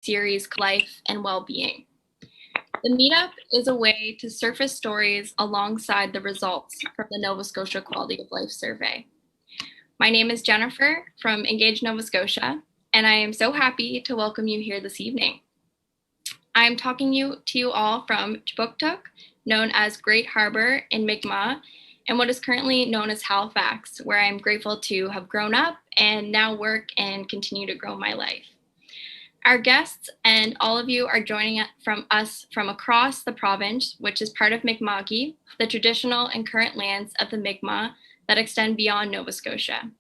series Life and Wellbeing. The meetup is a way to surface stories alongside the results from the Nova Scotia Quality of Life Survey. My name is Jennifer from Engage Nova Scotia, and I am so happy to welcome you here this evening. I'm talking to you all from Tupuktuk, known as Great Harbor in Mi'kmaq, and what is currently known as Halifax, where I'm grateful to have grown up and now work and continue to grow my life. Our guests and all of you are joining us from across the province, which is part of Mi'kma'ki, the traditional and current lands of the Mi'kmaq that extend beyond Nova Scotia.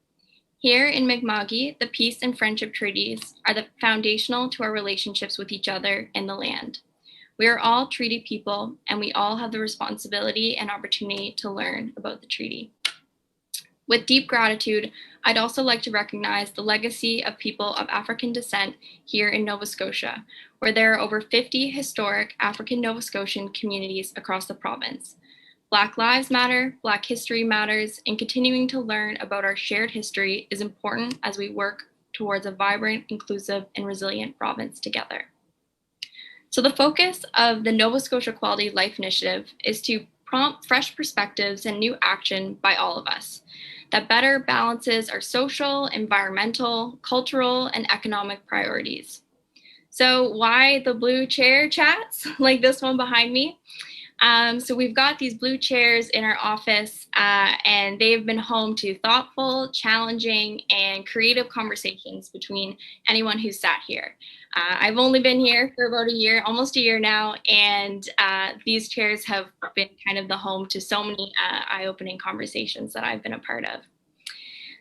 Here in Mi'kma'ki, the peace and friendship treaties are the foundational to our relationships with each other and the land. We are all treaty people, and we all have the responsibility and opportunity to learn about the treaty. With deep gratitude, I'd also like to recognize the legacy of people of African descent here in Nova Scotia, where there are over 50 historic African Nova Scotian communities across the province. Black Lives Matter, Black History Matters, and continuing to learn about our shared history is important as we work towards a vibrant, inclusive, and resilient province together. So the focus of the Nova Scotia Quality Life Initiative is to prompt fresh perspectives and new action by all of us that better balances our social, environmental, cultural, and economic priorities. So why the blue chair chats like this one behind me? So we've got these blue chairs in our office, and they've been home to thoughtful, challenging, and creative conversations between anyone who's sat here. I've only been here for about a year, almost a year now, and these chairs have been kind of the home to so many eye-opening conversations that I've been a part of.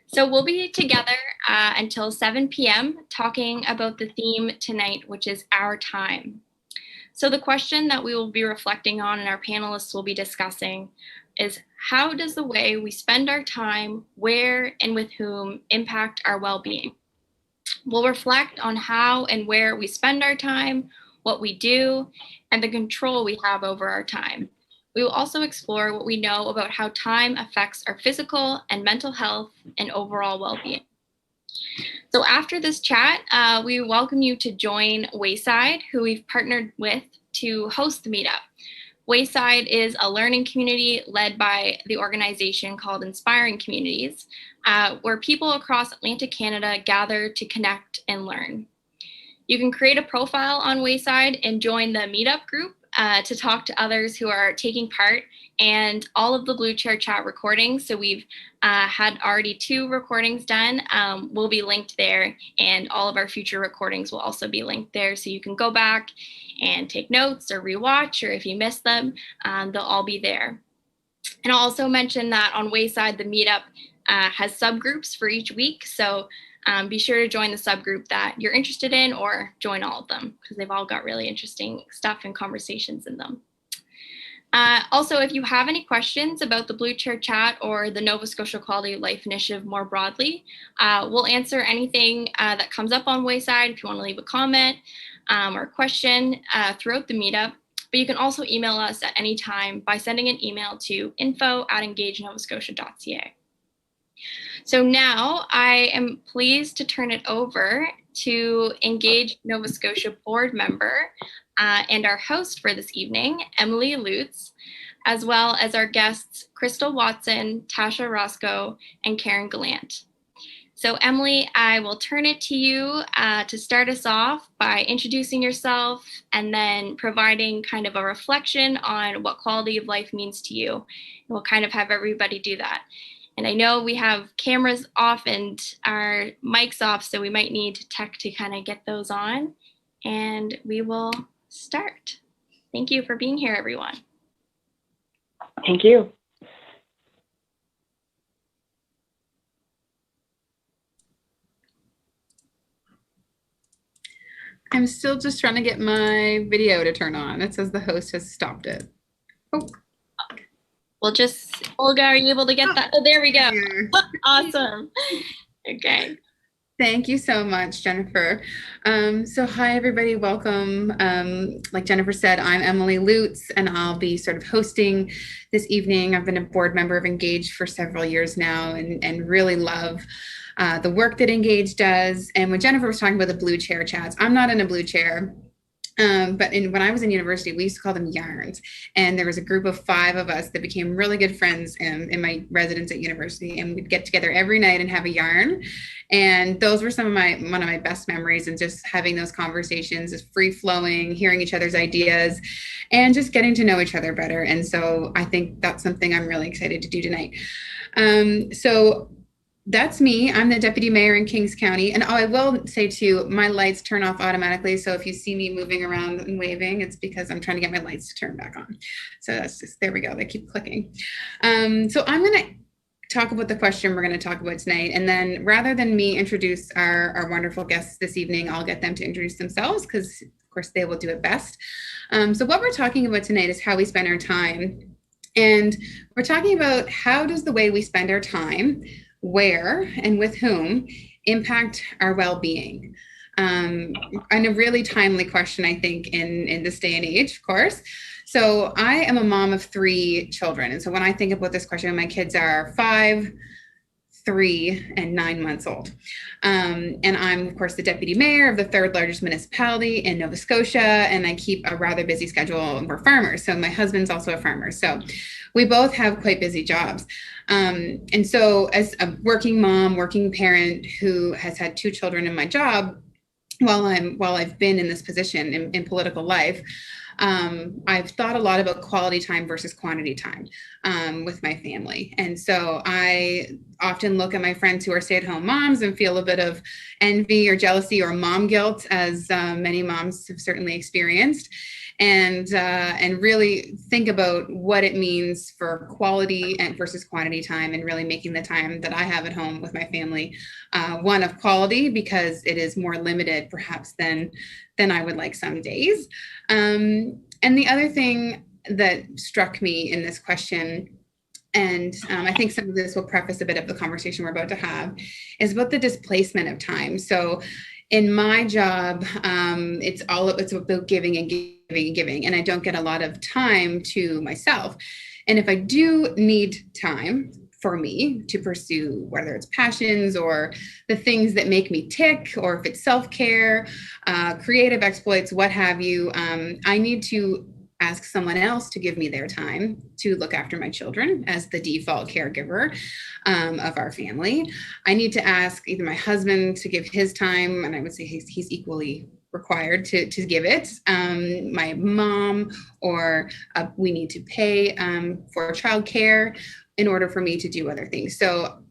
So we'll be together until 7 p.m. talking about the theme tonight, which is our time. So the question that we will be reflecting on and our panelists will be discussing is, how does the way we spend our time, where and with whom, impact our well-being? We'll reflect on how and where we spend our time, what we do, and the control we have over our time. We will also explore what we know about how time affects our physical and mental health and overall well-being. So after this chat, we welcome you to join Wayside, who we've partnered with to host the meetup. Wayside is a learning community led by the organization called Inspiring Communities, where people across Atlantic Canada gather to connect and learn. You can create a profile on Wayside and join the meetup group to talk to others who are taking part, and all of the Blue Chair Chat recordings, so we've had already 2 recordings done, will be linked there, and all of our future recordings will also be linked there, so you can go back and take notes or rewatch, or if you miss them, they'll all be there. And I'll also mention that on Wayside, the meetup has subgroups for each week, so be sure to join the subgroup that you're interested in, or join all of them, because they've all got really interesting stuff and conversations in them. Also, if you have any questions about the Blue Chair Chat or the Nova Scotia Quality of Life Initiative more broadly, we'll answer anything that comes up on Wayside if you want to leave a comment or a question throughout the meetup. But you can also email us at any time by sending an email to info@engagenovascotia.ca. So now I am pleased to turn it over to Engage Nova Scotia board member and our host for this evening, Emily Lutz, as well as our guests, Crystal Watson, Tasha Roscoe, and Karen Gallant. So Emily, I will turn it to you to start us off by introducing yourself and then providing kind of a reflection on what quality of life means to you. And we'll kind of have everybody do that. And I know we have cameras off and our mics off, so we might need tech to kind of get those on, and we will start. Thank you for being here, everyone. Thank you. I'm still just trying to get my video to turn on. It says the host has stopped it. Oh. We'll just, Olga, are you able to get that? Oh, there we go. Awesome. Okay. Thank you so much, Jennifer. So hi, everybody. Welcome. Like Jennifer said, I'm Emily Lutz, and I'll be sort of hosting this evening. I've been a board member of Engage for several years now, and really love the work that Engage does. And when Jennifer was talking about the blue chair chats, I'm not in a blue chair. But when I was in university, we used to call them yarns. And there was a group of 5 of us that became really good friends in my residence at university. And we'd get together every night and have a yarn. And those were one of my best memories, and just having those conversations, is free flowing, hearing each other's ideas, and just getting to know each other better. And so I think that's something I'm really excited to do tonight. So that's me. I'm the deputy mayor in Kings County. And I will say too, my lights turn off automatically. So if you see me moving around and waving, it's because I'm trying to get my lights to turn back on. So that's just, there we go. They keep clicking. So I'm going to talk about the question we're going to talk about tonight. And then rather than me introduce our wonderful guests this evening, I'll get them to introduce themselves, because of course they will do it best. So what we're talking about tonight is how we spend our time. And we're talking about, how does the way we spend our time, where and with whom, impact our well-being? And a really timely question, I think, in this day and age, of course. So I am a mom of 3 children. And so when I think about this question, my kids are 5, 3, and 9 months old. And I'm, of course, the deputy mayor of the 3rd largest municipality in Nova Scotia, and I keep a rather busy schedule. We're farmers, so my husband's also a farmer. So we both have quite busy jobs. And so as a working mom, working parent who has had 2 children in my job, while I've been in this position in political life, I've thought a lot about quality time versus quantity time with my family. And so I often look at my friends who are stay-at-home moms and feel a bit of envy or jealousy or mom guilt, as many moms have certainly experienced. And really think about what it means for quality and versus quantity time, and really making the time that I have at home with my family one of quality, because it is more limited perhaps than I would like some days. And the other thing that struck me in this question, and I think some of this will preface a bit of the conversation we're about to have, is about the displacement of time. So in my job, it's about giving and giving and giving, and I don't get a lot of time to myself. And if I do need time for me to pursue, whether it's passions or the things that make me tick, or if it's self-care, creative exploits, what have you, I need to ask someone else to give me their time to look after my children as the default caregiver of our family. I need to ask either my husband to give his time, and I would say he's equally required to give it, my mom, or we need to pay for childcare in order for me to do other things. So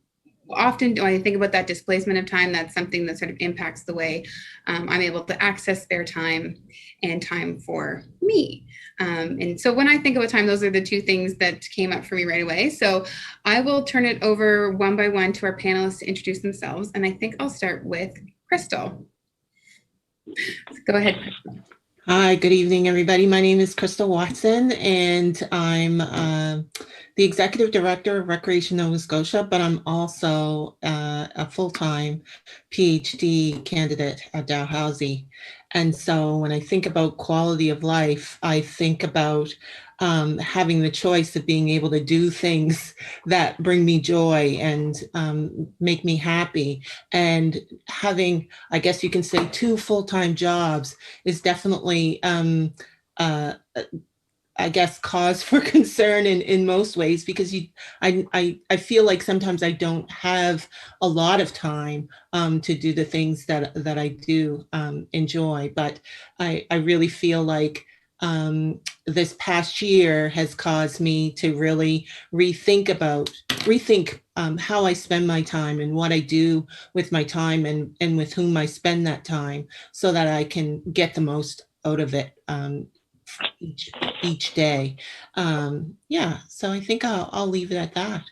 often when I think about that displacement of time, that's something that sort of impacts the way I'm able to access spare time and time for me. And so when I think about time, those are the 2 things that came up for me right away. So I will turn it over one by one to our panelists to introduce themselves. And I think I'll start with Crystal. So go ahead, Crystal. Hi, good evening, everybody. My name is Crystal Watson, and I'm the Executive Director of Recreation Nova Scotia, but I'm also a full-time PhD candidate at Dalhousie. And so when I think about quality of life, I think about having the choice of being able to do things that bring me joy and make me happy. And having, I guess you can say, 2 full-time jobs is definitely, I guess, cause for concern in most ways, because I feel like sometimes I don't have a lot of time to do the things that I do enjoy. But I really feel like this past year has caused me to really rethink how I spend my time and what I do with my time and with whom I spend that time, so that I can get the most out of it each day. Yeah, so I think I'll leave it at that.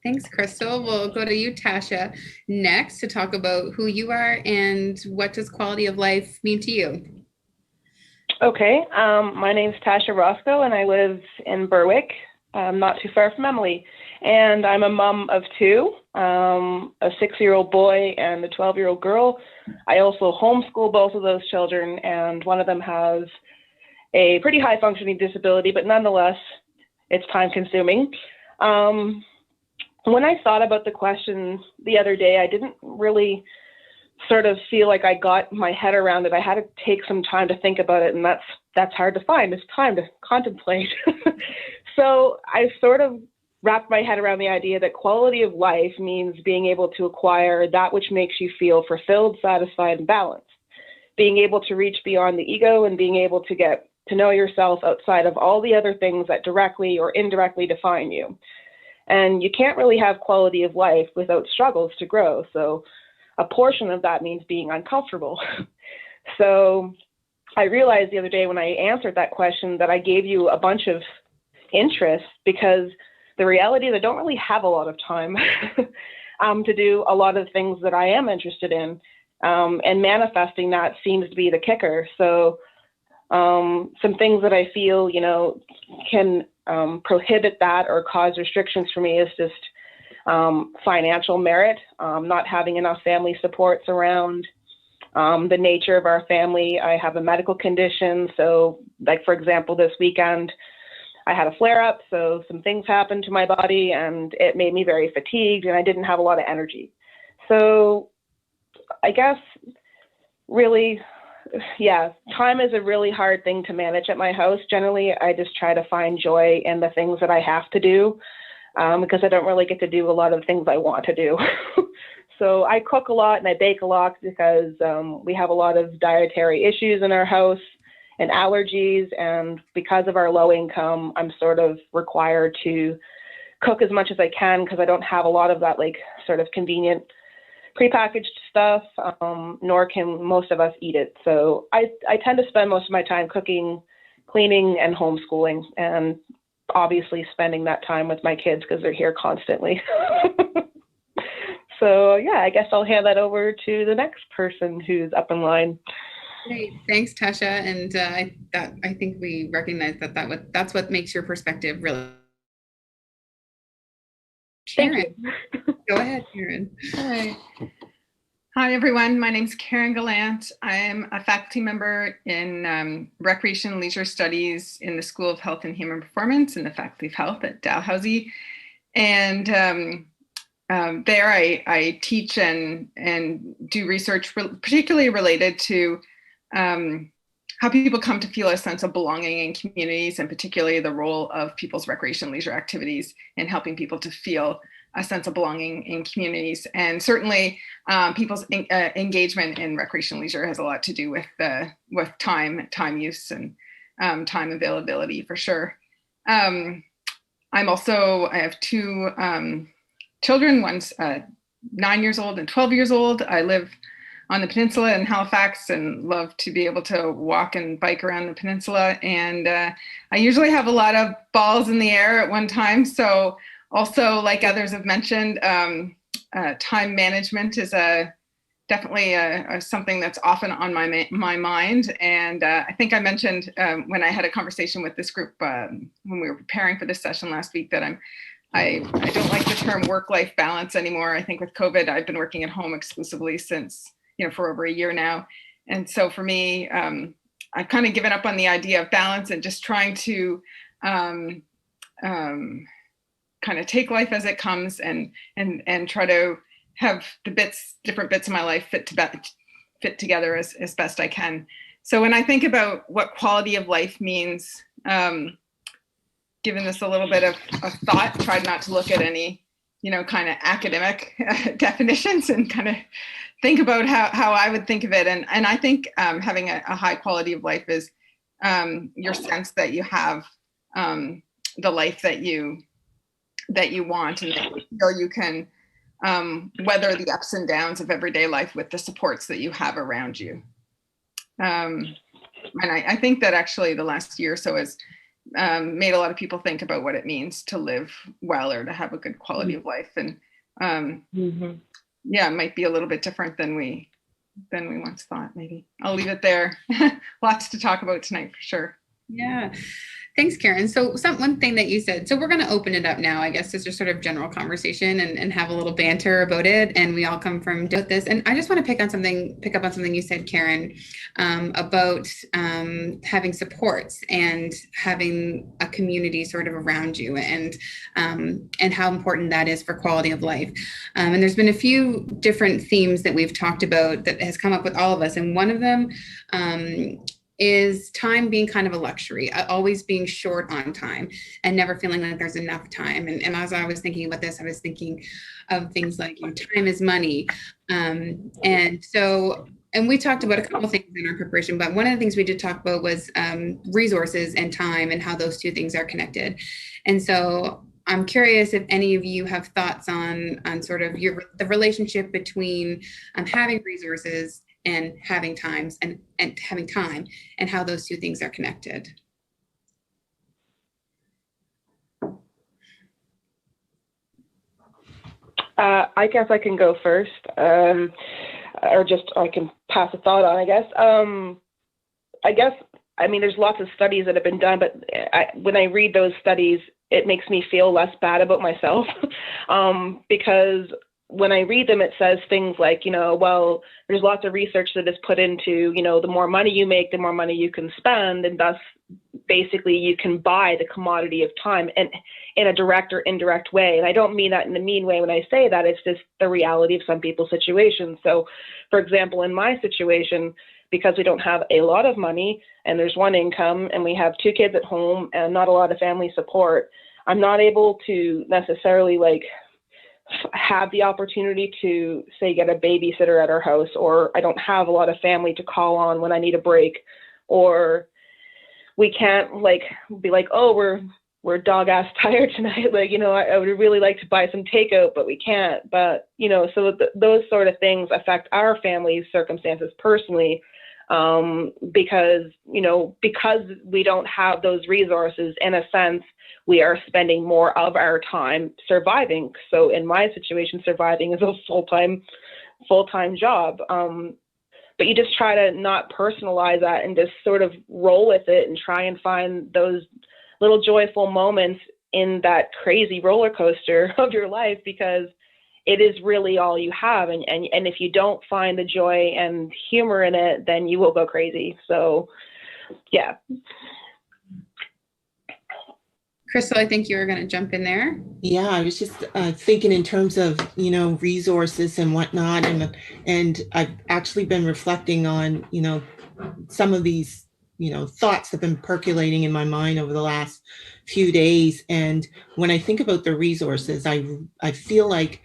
Thanks, Crystal. We'll go to you, Tasha, next to talk about who you are and what does quality of life mean to you. Okay, my name's Tasha Roscoe, and I live in Berwick, not too far from Emily. And I'm a mom of 2, a 6-year-old boy and a 12-year-old girl. I also homeschool both of those children, and one of them has a pretty high functioning disability, but nonetheless, it's time consuming. when I thought about the question the other day, I didn't really sort of feel like I got my head around it. I had to take some time to think about it, and that's hard to find. It's time to contemplate. So I sort of wrapped my head around the idea that quality of life means being able to acquire that which makes you feel fulfilled, satisfied, and balanced. Being able to reach beyond the ego and being able to get to know yourself outside of all the other things that directly or indirectly define you. And you can't really have quality of life without struggles to grow. So a portion of that means being uncomfortable. So I realized the other day when I answered that question that I gave you a bunch of interests, because the reality is I don't really have a lot of time to do a lot of things that I am interested in. And manifesting that seems to be the kicker. So some things that I feel, can prohibit that or cause restrictions for me is just financial merit, not having enough family supports around, the nature of our family. I have a medical condition. So like, for example, this weekend, I had a flare up. So some things happened to my body and it made me very fatigued and I didn't have a lot of energy. So I guess really, time is a really hard thing to manage at my house. Generally, I just try to find joy in the things that I have to do because I don't really get to do a lot of things I want to do. So I cook a lot and I bake a lot because we have a lot of dietary issues in our house and allergies. And because of our low income, I'm sort of required to cook as much as I can because I don't have a lot of that like sort of convenient prepackaged stuff, nor can most of us eat it. So I tend to spend most of my time cooking, cleaning, and homeschooling, and obviously spending that time with my kids because they're here constantly. So yeah, I guess I'll hand that over to the next person who's up in line. Great, thanks, Tasha. And I think we recognize that's what makes your perspective really. Karen, go ahead, Karen. Hi, everyone. My name is Karen Gallant. I am a faculty member in Recreation and Leisure Studies in the School of Health and Human Performance in the Faculty of Health at Dalhousie. And there I teach and do research particularly related to how people come to feel a sense of belonging in communities, and particularly the role of people's recreation and leisure activities in helping people to feel a sense of belonging in communities. And certainly people's engagement in recreation and leisure has a lot to do with time use and time availability for sure. I have two children, one's 9 years old and 12 years old. I live on the peninsula in Halifax and love to be able to walk and bike around the peninsula. And I usually have a lot of balls in the air at one time. So also, like others have mentioned, time management is definitely something that's often on my mind. And I think I mentioned when I had a conversation with this group when we were preparing for this session last week that I don't like the term work-life balance anymore. I think with COVID, I've been working at home exclusively since, for over a year now. And so for me, I've kind of given up on the idea of balance and just trying to kind of take life as it comes and try to have the different bits of my life fit together as best I can. So when I think about what quality of life means, given this a little bit of thought, tried not to look at any, kind of academic definitions and kind of think about how I would think of it. And I think having a high quality of life is your sense that you have the life that you want, and that you feel you can weather the ups and downs of everyday life with the supports that you have around you. And I think that actually the last year or so has made a lot of people think about what it means to live well or to have a good quality of life. And it might be a little bit different than we once thought. Maybe I'll leave it there. Lots to talk about tonight for sure. Yeah. Thanks, Karen. So one thing that you said, so we're going to open it up now, I guess, to just sort of general conversation and have a little banter about it. And we all come from this. And I just want to pick up on something you said, Karen, about having supports and having a community sort of around you, and how important that is for quality of life. And there's been a few different themes that we've talked about that has come up with all of us. And one of them is time being kind of a luxury, always being short on time and never feeling like there's enough time. And as I was thinking about this, I was thinking of things like, time is money. And we talked about a couple of things in our preparation, but one of the things we did talk about was resources and time and how those two things are connected. And so I'm curious if any of you have thoughts on sort of the relationship between having resources and having times and having time, and how those two things are connected. I guess I can go first, or just I can pass a thought on, I guess. I mean, there's lots of studies that have been done, but when I read those studies, it makes me feel less bad about myself because when I read them, it says things like, well, there's lots of research that is put into, the more money you make, the more money you can spend, and thus basically you can buy the commodity of time and in a direct or indirect way. And I don't mean that in a mean way when I say that, it's just the reality of some people's situations. So for example, in my situation, because we don't have a lot of money and there's one income and we have 2 kids at home and not a lot of family support, I'm not able to necessarily have the opportunity to, say, get a babysitter at our house, or I don't have a lot of family to call on when I need a break, or we can't be like, oh, we're dog ass tired tonight. I would really like to buy some takeout, but we can't. But, so those sort of things affect our family's circumstances personally, because we don't have those resources. In a sense, we are spending more of our time surviving. So in my situation, surviving is a full-time job. But you just try to not personalize that and just sort of roll with it and try and find those little joyful moments in that crazy roller coaster of your life, because it is really all you have. And if you don't find the joy and humor in it, then you will go crazy. So, yeah. Crystal, I think you were going to jump in there. Yeah, I was just thinking in terms of, resources and whatnot. And I've actually been reflecting on, some of these, thoughts have been percolating in my mind over the last few days. And when I think about the resources, I feel like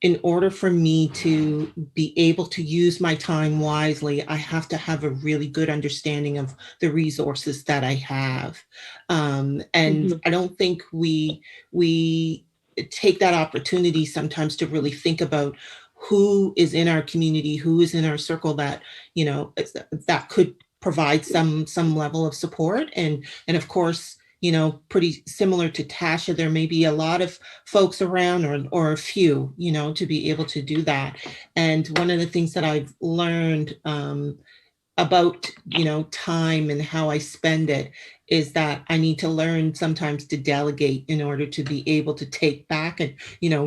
in order for me to be able to use my time wisely, I have to have a really good understanding of the resources that I have. And I don't think we take that opportunity sometimes to really think about who is in our community, who is in our circle that, that could provide some level of support. And of course, pretty similar to Tasha, there may be a lot of folks around or a few, to be able to do that. And one of the things that I've learned about, time and how I spend it is that I need to learn sometimes to delegate in order to be able to take back and,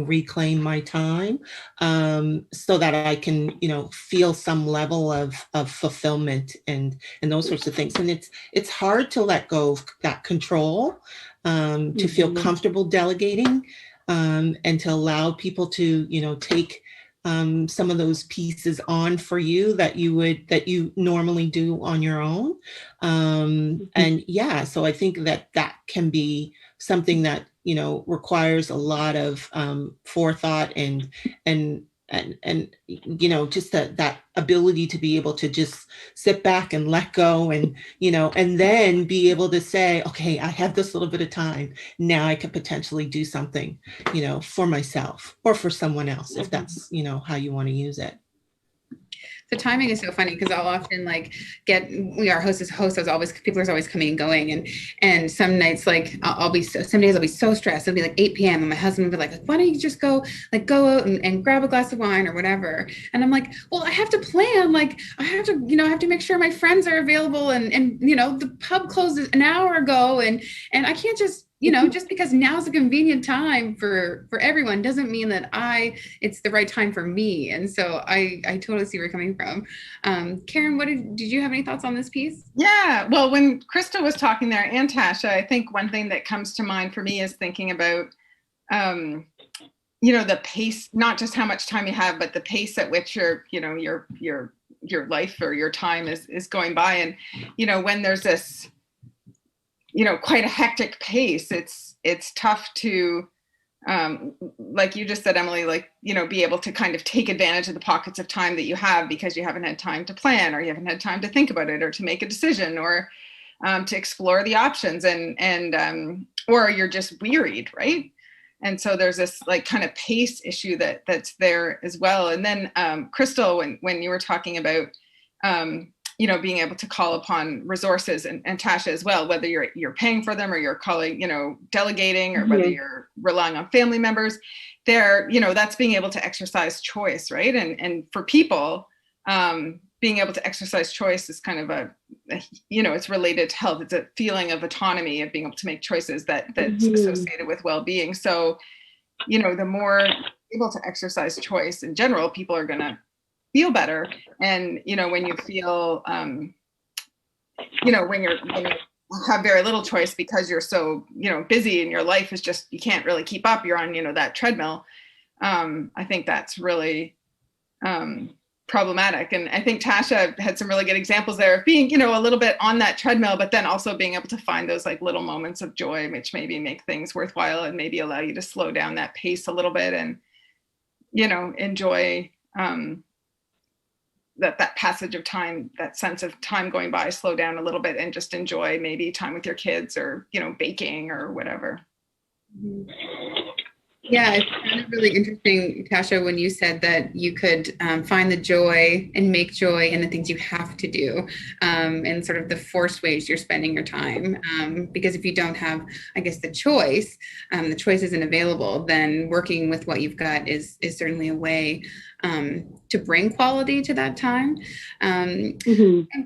reclaim my time, so that I can, feel some level of fulfillment and those sorts of things. And it's hard to let go of that control, to feel comfortable delegating, and to allow people to, take some of those pieces on for you that you normally do on your own. And yeah, so I think that can be something that, requires a lot of forethought and just that ability to be able to just sit back and let go and, and then be able to say, okay, I have this little bit of time. Now I can potentially do something, for myself or for someone else, if that's, how you want to use it. The timing is so funny because I'll often like our host is always, people are always coming and going. And some nights, like some days I'll be so stressed. It'll be like 8 p.m. and my husband will be like, why don't you just go out and grab a glass of wine or whatever? And I'm like, well, I have to plan. Like I have to make sure my friends are available and the pub closes an hour ago and I can't just, just because now's a convenient time for everyone doesn't mean that it's the right time for me. And so I totally see where you're coming from. Karen, did you have any thoughts on this piece? Yeah, well, when Krista was talking there and Tasha, I think one thing that comes to mind for me is thinking about, the pace, not just how much time you have, but the pace at which your life or your time is going by. And, when there's this, quite a hectic pace, it's tough to, like you just said, Emily, be able to kind of take advantage of the pockets of time that you have because you haven't had time to plan or you haven't had time to think about it or to make a decision or to explore the options or you're just wearied, right? And so there's this like kind of pace issue that's there as well. And then Crystal, when you were talking about, being able to call upon resources and Tasha as well, whether you're paying for them or you're calling, delegating or whether you're relying on family members there, that's being able to exercise choice. Right. And for people, being able to exercise choice is kind of it's related to health. It's a feeling of autonomy of being able to make choices that's associated with well-being. So, the more able to exercise choice in general, people are going to feel better. And, when you feel, when you have very little choice because you're so, busy and your life is just, you can't really keep up. You're on, that treadmill. I think that's really problematic. And I think Tasha had some really good examples there of being, a little bit on that treadmill, but then also being able to find those like little moments of joy, which maybe make things worthwhile and maybe allow you to slow down that pace a little bit and, enjoy, that passage of time, that sense of time going by, slow down a little bit and just enjoy maybe time with your kids or, baking or whatever. Yeah, it's kind of really interesting, Tasha, when you said that you could find the joy and make joy in the things you have to do and sort of the forced ways you're spending your time. Because if you don't have, I guess, the choice isn't available, then working with what you've got is certainly a way to bring quality to that time. And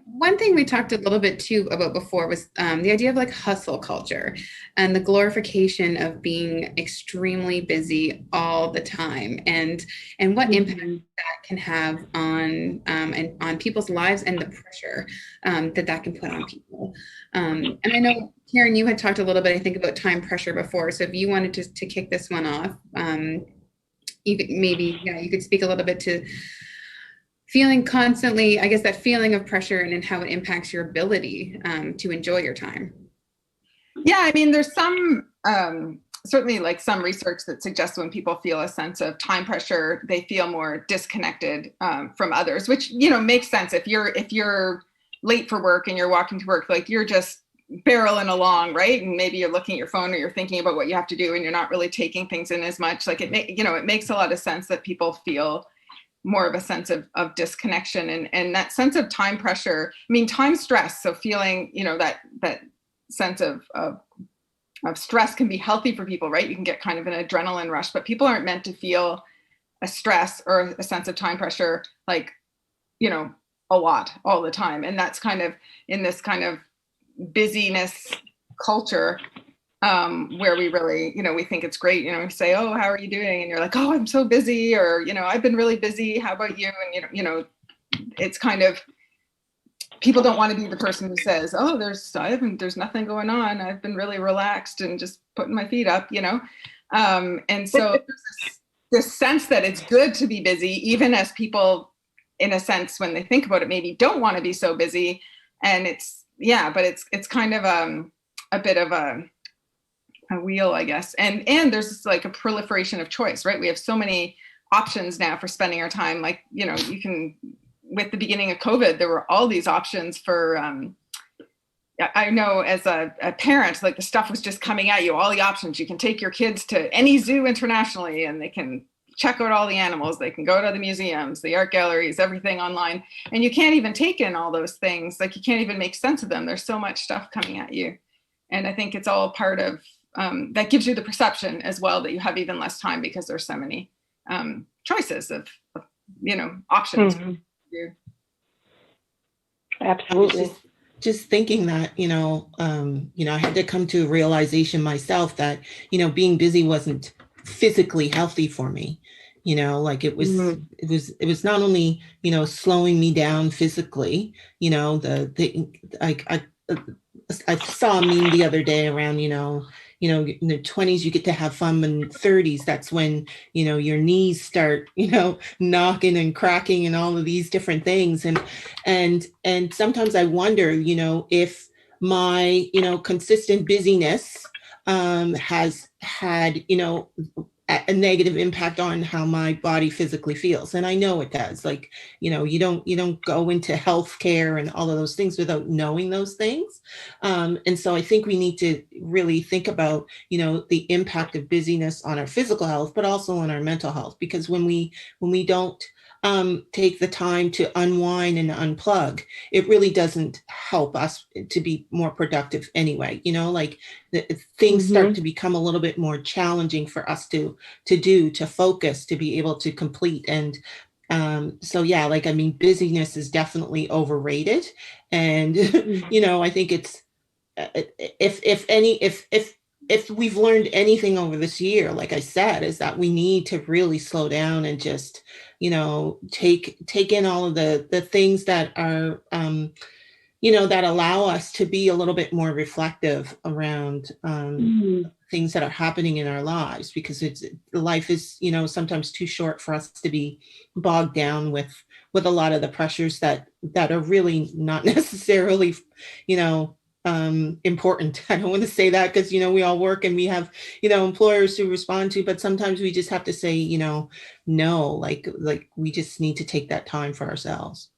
one thing we talked a little bit too about before was the idea of like hustle culture and the glorification of being extremely busy all the time and what impact that can have on and on people's lives and the pressure that can put on people. And I know, Karen, you had talked a little bit, I think, about time pressure before. So if you wanted to kick this one off, you could maybe, you could speak a little bit to feeling constantly, I guess, that feeling of pressure and how it impacts your ability to enjoy your time. Yeah, I mean, there's some, certainly like some research that suggests when people feel a sense of time pressure, they feel more disconnected from others, which, makes sense. If you're late for work and you're walking to work, like you're just barreling along, right? And maybe you're looking at your phone or you're thinking about what you have to do and you're not really taking things in as much. Like it makes a lot of sense that people feel more of a sense of disconnection and that sense of time pressure. I mean, time stress. So feeling, that sense of stress can be healthy for people, right? You can get kind of an adrenaline rush, but people aren't meant to feel a stress or a sense of time pressure, like, a lot all the time. And that's kind of in this kind of busyness culture where we really, we think it's great, we say, oh, how are you doing? And you're like, oh, I'm so busy, or, I've been really busy. How about you? And, it's kind of, people don't want to be the person who says, oh, there's nothing going on. I've been really relaxed and just putting my feet up, and so there's this sense that it's good to be busy, even as people, in a sense, when they think about it, maybe don't want to be so busy. And but it's kind of a bit of a wheel, I guess. And there's like a proliferation of choice, right? We have so many options now for spending our time. Like, you can, with the beginning of COVID, there were all these options for, I know as a parent, like the stuff was just coming at you, all the options. You can take your kids to any zoo internationally and they can check out all the animals. They can go to the museums, the art galleries, everything online. And you can't even take in all those things. Like you can't even make sense of them. There's so much stuff coming at you. And I think it's all part of, that gives you the perception as well that you have even less time because there's so many choices of options. Mm-hmm. Absolutely. Just thinking that, I had to come to a realization myself that, being busy wasn't physically healthy for me. Like it was, Mm-hmm. it was not only, slowing me down physically, I saw a meme the other day around, in the 20s, you get to have fun, in 30s, that's when, your knees start, knocking and cracking and all of these different things. And sometimes I wonder, if my, consistent busyness has had, a negative impact on how my body physically feels. And I know it does. Like, you don't go into healthcare and all of those things without knowing those things. And so I think we need to really think about, the impact of busyness on our physical health, but also on our mental health, because when we don't take the time to unwind and unplug, it really doesn't help us to be more productive anyway. Like things start to become a little bit more challenging for us to focus, to be able to complete. And busyness is definitely overrated. And, I think it's, if we've learned anything over this year, like I said, is that we need to really slow down and just, take in all of the things that are, that allow us to be a little bit more reflective around things that are happening in our lives, because life is, sometimes too short for us to be bogged down with a lot of the pressures that are really not necessarily, important. I don't want to say that because, we all work and we have, employers to respond to, but sometimes we just have to say, no, like we just need to take that time for ourselves.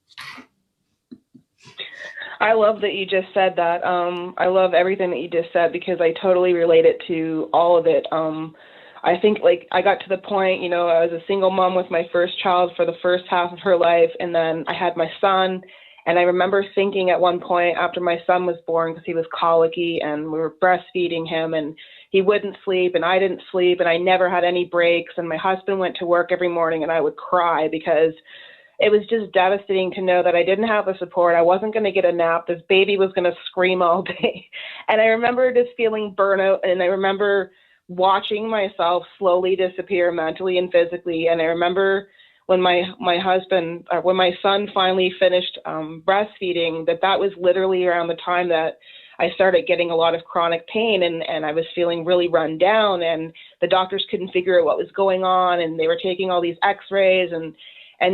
I love that you just said that. I love everything that you just said because I totally relate it to all of it. I think I got to the point, I was a single mom with my first child for the first half of her life. And then I had my son. And I remember thinking at one point after my son was born, because he was colicky and we were breastfeeding him and he wouldn't sleep and I didn't sleep and I never had any breaks. And my husband went to work every morning and I would cry because it was just devastating to know that I didn't have the support. I wasn't going to get a nap. This baby was going to scream all day. And I remember just feeling burnout. And I remember watching myself slowly disappear mentally and physically. And I remember when my son finally finished breastfeeding, that was literally around the time that I started getting a lot of chronic pain and I was feeling really run down and the doctors couldn't figure out what was going on and they were taking all these x-rays and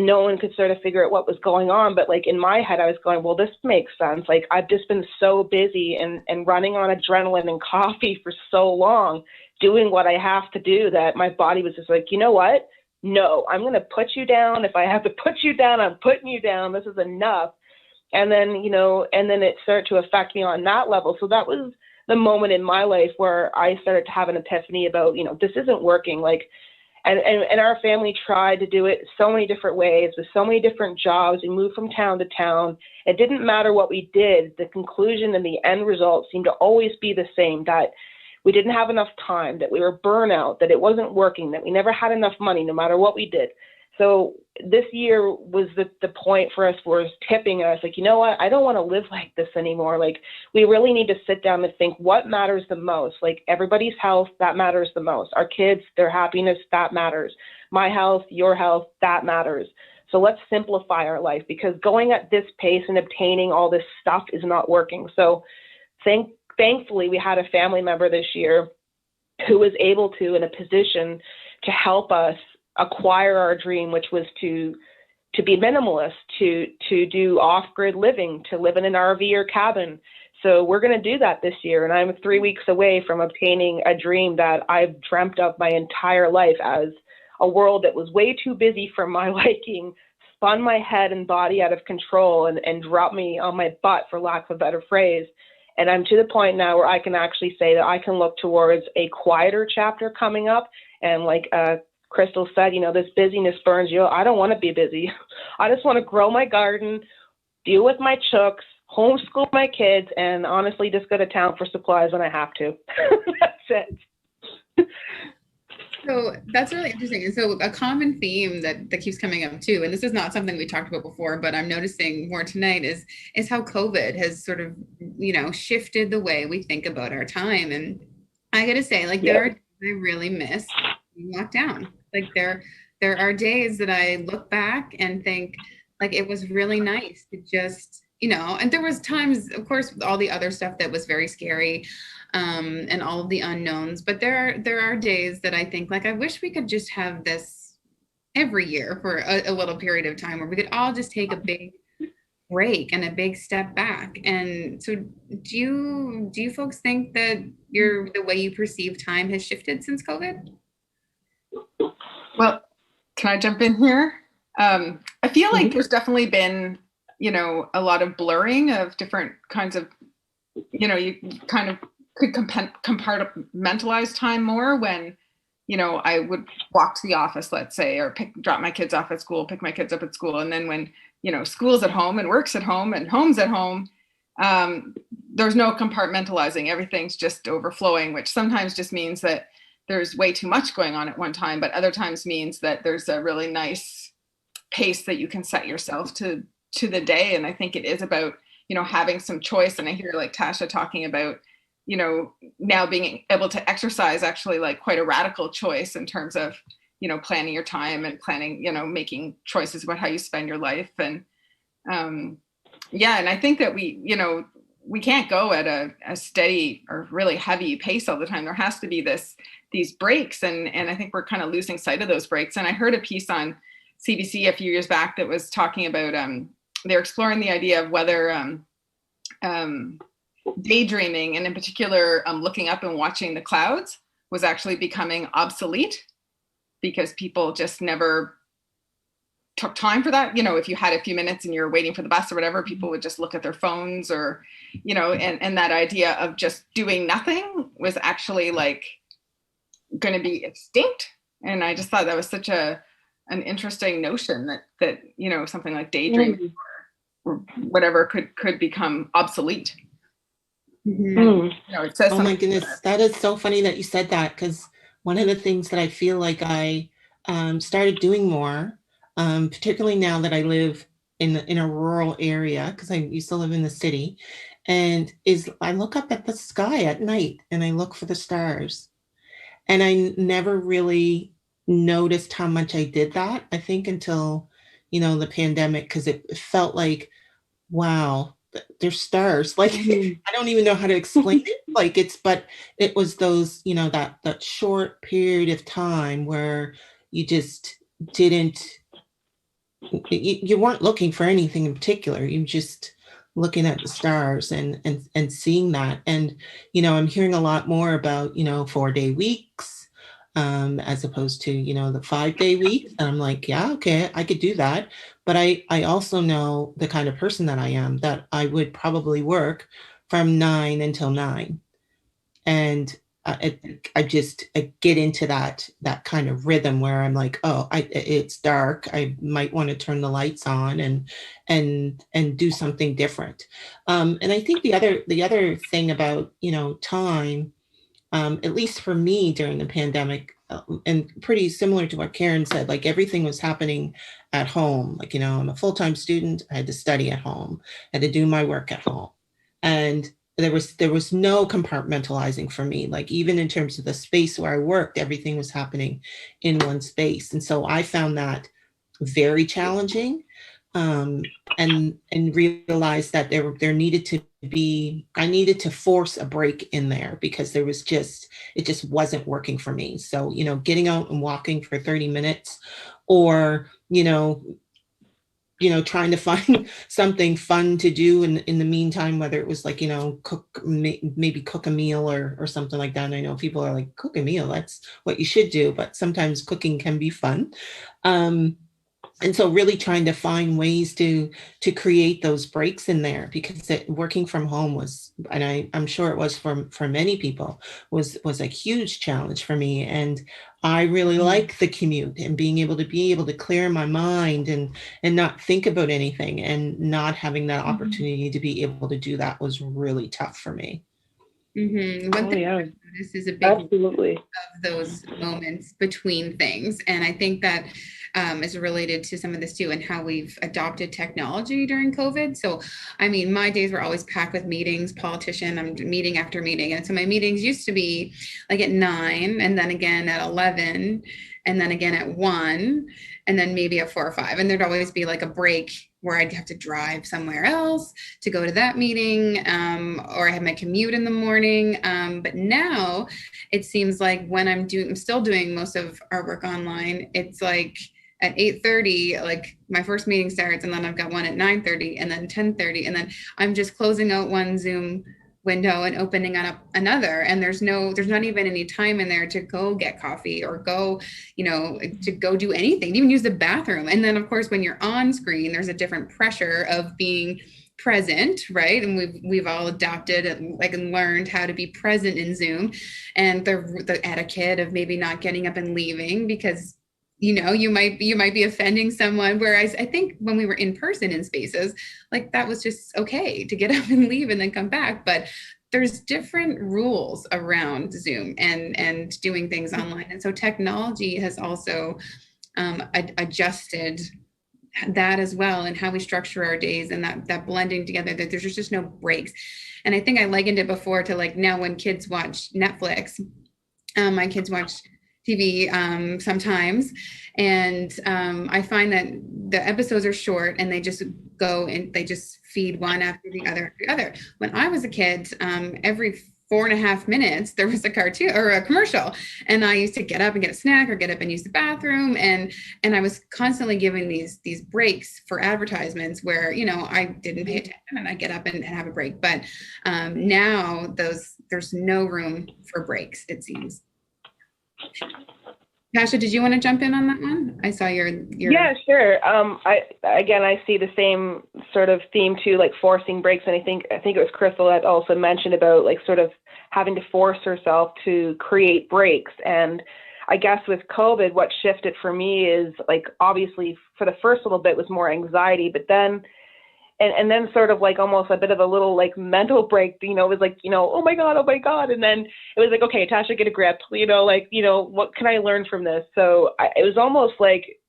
no one could sort of figure out what was going on. But in my head, I was going, well, this makes sense. I've just been so busy and running on adrenaline and coffee for so long, doing what I have to do, that my body was just like, you know what? No, I'm going to put you down. If I have to put you down, I'm putting you down. This is enough. And then, and then it started to affect me on that level. So that was the moment in my life where I started to have an epiphany about, this isn't working. And our family tried to do it so many different ways with so many different jobs. We moved from town to town. It didn't matter what we did. The conclusion and the end result seemed to always be the same, that we didn't have enough time, that we were burnout, that it wasn't working, that we never had enough money no matter what we did. So this year was the point for us where it's tipping us, you know what, I don't want to live like this anymore. We really need to sit down and think what matters the most. Everybody's health, that matters the most. Our kids, their happiness, that matters. My health, your health, that matters. So let's simplify our life, because going at this pace and obtaining all this stuff is not working. So thankfully, we had a family member this year who was able to, in a position to help us acquire our dream, which was to be minimalist, to do off-grid living, to live in an RV or cabin. So we're going to do that this year. And I'm 3 weeks away from obtaining a dream that I've dreamt of my entire life, as a world that was way too busy for my liking spun my head and body out of control and dropped me on my butt, for lack of a better phrase. And I'm to the point now where I can actually say that I can look towards a quieter chapter coming up and a Crystal said, this busyness burns you. I don't want to be busy. I just want to grow my garden, deal with my chooks, homeschool my kids, and honestly just go to town for supplies when I have to. That's it. So that's really interesting. And so a common theme that keeps coming up too, and this is not something we talked about before, but I'm noticing more tonight is how COVID has sort of, shifted the way we think about our time. And I gotta say, like, there are days I really miss being locked down. Like there are days that I look back and think, like, it was really nice to just, and there was times, of course, with all the other stuff that was very scary, and all of the unknowns. But there are days that I think, like, I wish we could just have this every year for a little period of time where we could all just take a big break and a big step back. And so do you folks think that the way you perceive time has shifted since COVID? Well, can I jump in here? I feel like there's definitely been, a lot of blurring of different kinds of, you kind of could compartmentalize time more when, I would walk to the office, let's say, or drop my kids off at school, pick my kids up at school. And then when, school's at home and work's at home and home's at home, there's no compartmentalizing. Everything's just overflowing, which sometimes just means that there's way too much going on at one time, but other times means that there's a really nice pace that you can set yourself to the day. And I think it is about, having some choice. And I hear like Tasha talking about, now being able to exercise actually like quite a radical choice in terms of, planning your time and planning, making choices about how you spend your life. And and I think that we can't go at a steady or really heavy pace all the time. There has to be these breaks. And I think we're kind of losing sight of those breaks. And I heard a piece on CBC a few years back that was talking about, they're exploring the idea of whether daydreaming, and in particular, looking up and watching the clouds, was actually becoming obsolete because people just never took time for that. If you had a few minutes and you're waiting for the bus or whatever, people would just look at their phones or, and that idea of just doing nothing was actually like going to be extinct. And I just thought that was such an interesting notion that something like daydreaming or whatever could become obsolete. Mm-hmm. It says, oh my goodness, that is so funny that you said that, because one of the things that I feel like I started doing more, particularly now that I live in a rural area, because I used to live in the city, and I look up at the sky at night and I look for the stars. And I never really noticed how much I did that, I think, until, the pandemic, because it felt like, wow, there's stars. Like, I don't even know how to explain it. Like but it was those, that short period of time where you just didn't, you weren't looking for anything in particular. You just looking at the stars and seeing that. And, I'm hearing a lot more about, 4-day weeks, as opposed to, the 5-day week. And I'm like, yeah, okay, I could do that. But I also know the kind of person that I am, that I would probably work from 9 until 9. And I get into that kind of rhythm where I'm like, oh, it's dark. I might want to turn the lights on and do something different. And I think the other thing about, time, at least for me during the pandemic, and pretty similar to what Karen said, like everything was happening at home. Like, I'm a full-time student. I had to study at home, I had to do my work at home. And there was no compartmentalizing for me. Like, even in terms of the space where I worked, everything was happening in one space. And so I found that very challenging, and realized that there needed to be, I needed to force a break in there, because it just wasn't working for me. So, getting out and walking for 30 minutes, or, trying to find something fun to do in the meantime, whether it was like, maybe cook a meal or something like that. And I know people are like, cook a meal, that's what you should do, but sometimes cooking can be fun. And so really trying to find ways to create those breaks in there, because working from home was, and I'm sure it was for many people, was a huge challenge for me. And I really like the commute and being able to clear my mind and not think about anything, and not having that opportunity to be able to do that was really tough for me. One thing I notice is a big Absolutely of those moments between things. And I think that is related to some of this too, and how we've adopted technology during COVID. So, I mean, my days were always packed with meetings, I'm meeting after meeting. And so my meetings used to be like at 9, and then again at 11, and then again at 1, and then maybe at 4 or 5. And there'd always be like a break where I'd have to drive somewhere else to go to that meeting, or I have my commute in the morning. But now it seems like when I'm still doing most of our work online, it's like at 8:30, like my first meeting starts, and then I've got one at 9:30, and then 10:30, and then I'm just closing out one Zoom window and opening up another, and there's not even any time in there to go get coffee or go, to go do anything, even use the bathroom. And then of course, when you're on screen, there's a different pressure of being present, right? And we've all adopted and learned how to be present in Zoom, and the etiquette of maybe not getting up and leaving because you might be offending someone. Whereas I think when we were in person in spaces, like that was just okay to get up and leave and then come back. But there's different rules around Zoom and doing things online. And so technology has also adjusted that as well, and how we structure our days, and that blending together, that there's just no breaks. And I think I likened it before to like now when kids watch Netflix, my kids watch TV sometimes, and I find that the episodes are short and they just go and they just feed one after the other. When I was a kid, every 4.5 minutes there was a cartoon or a commercial, and I used to get up and get a snack or get up and use the bathroom, and I was constantly given these breaks for advertisements where I didn't pay attention, and I get up and have a break. But now there's no room for breaks, it seems. Tasha, did you want to jump in on that one? I saw your Yeah, sure. I see the same sort of theme too, like forcing breaks. And I think it was Crystal that also mentioned about like sort of having to force herself to create breaks. And I guess with COVID, what shifted for me is like, obviously for the first little bit was more anxiety, but then and then sort of like almost a bit of a little like mental break, it was like, oh my God. And then it was like, okay, Tasha, get a grip, what can I learn from this? So it was almost like,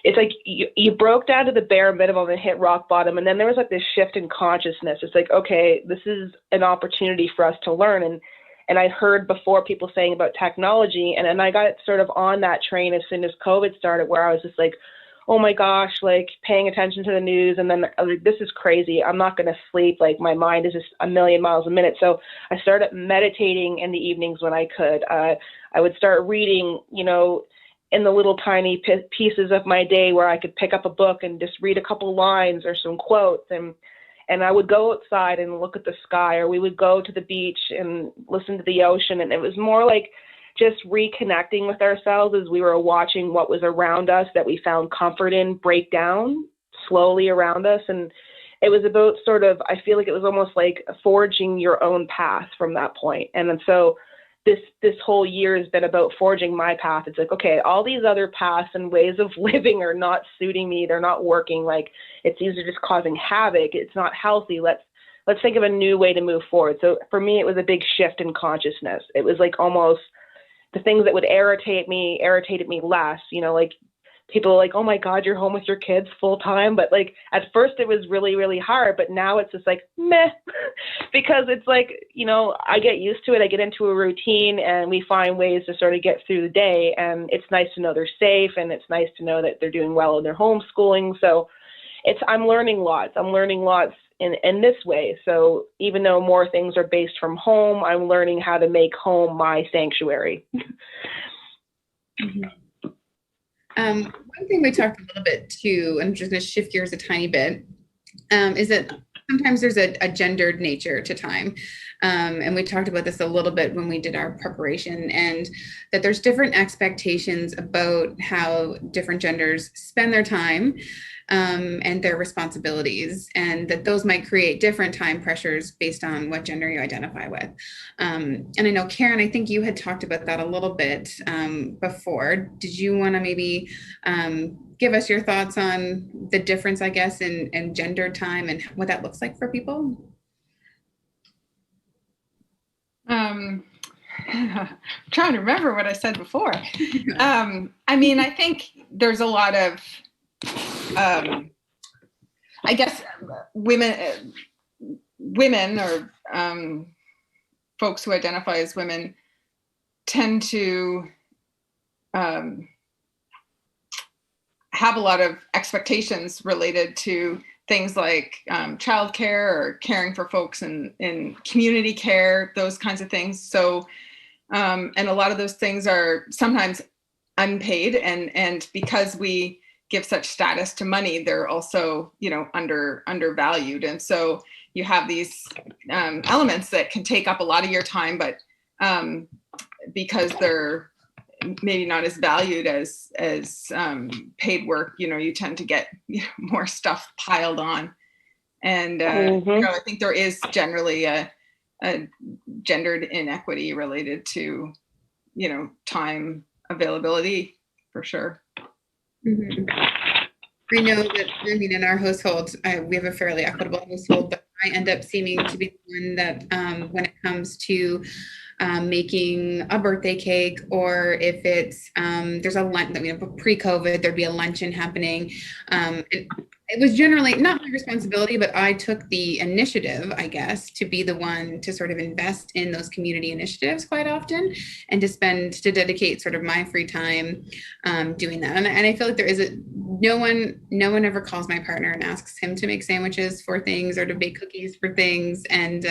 it's like you broke down to the bare minimum and hit rock bottom. And then there was like this shift in consciousness. It's like, okay, this is an opportunity for us to learn. And I heard before people saying about technology, and I got sort of on that train as soon as COVID started, where I was just like, oh my gosh, like paying attention to the news. And then I was like, this is crazy. I'm not going to sleep. Like my mind is just a million miles a minute. So I started meditating in the evenings when I could. I would start reading, in the little tiny pieces of my day where I could pick up a book and just read a couple lines or some quotes. And I would go outside and look at the sky, or we would go to the beach and listen to the ocean. And it was more like just reconnecting with ourselves as we were watching what was around us that we found comfort in break down slowly around us. And it was about sort of, I feel like it was almost like forging your own path from that point. And then so this whole year has been about forging my path. It's like, okay, all these other paths and ways of living are not suiting me. They're not working. Like it's either just causing havoc. It's not healthy. Let's think of a new way to move forward. So for me, it was a big shift in consciousness. It was like almost the things that would irritated me less, like people are like, oh my God, you're home with your kids full time. But like, at first it was really, really hard, but now it's just like, meh, because it's like, I get used to it. I get into a routine and we find ways to sort of get through the day. And it's nice to know they're safe, and it's nice to know that they're doing well in their homeschooling. So I'm learning lots. In this way. So even though more things are based from home, I'm learning how to make home my sanctuary. One thing we talked a little bit too, and I'm just going to shift gears a tiny bit, is that sometimes there's a gendered nature to time. And we talked about this a little bit when we did our preparation, and that there's different expectations about how different genders spend their time and their responsibilities, and that those might create different time pressures based on what gender you identify with. And I know, Karen, I think you had talked about that a little bit before. Did you want to maybe give us your thoughts on the difference, I guess, in gender time and what that looks like for people? I'm trying to remember what I said before. I mean, I think there's a lot of, I guess, women or folks who identify as women tend to have a lot of expectations related to things like childcare or caring for folks in community care, those kinds of things. So, and a lot of those things are sometimes unpaid, and because we give such status to money, they're also, you know, undervalued. And so you have these elements that can take up a lot of your time, but because they're maybe not as valued as paid work, you know, you tend to get more stuff piled on. And you know, I think there is generally a gendered inequity related to, you know, time availability for sure. Mm-hmm. I know that, I mean, in our household, we have a fairly equitable household, but I end up seeming to be the one that when it comes to making a birthday cake, or if it's there's a lunch, you know, pre-COVID, there'd be a luncheon happening. And it was generally not my responsibility, but I took the initiative, I guess, to be the one to sort of invest in those community initiatives quite often, and to dedicate sort of my free time doing that. And I feel like there is no one ever calls my partner and asks him to make sandwiches for things or to bake cookies for things. And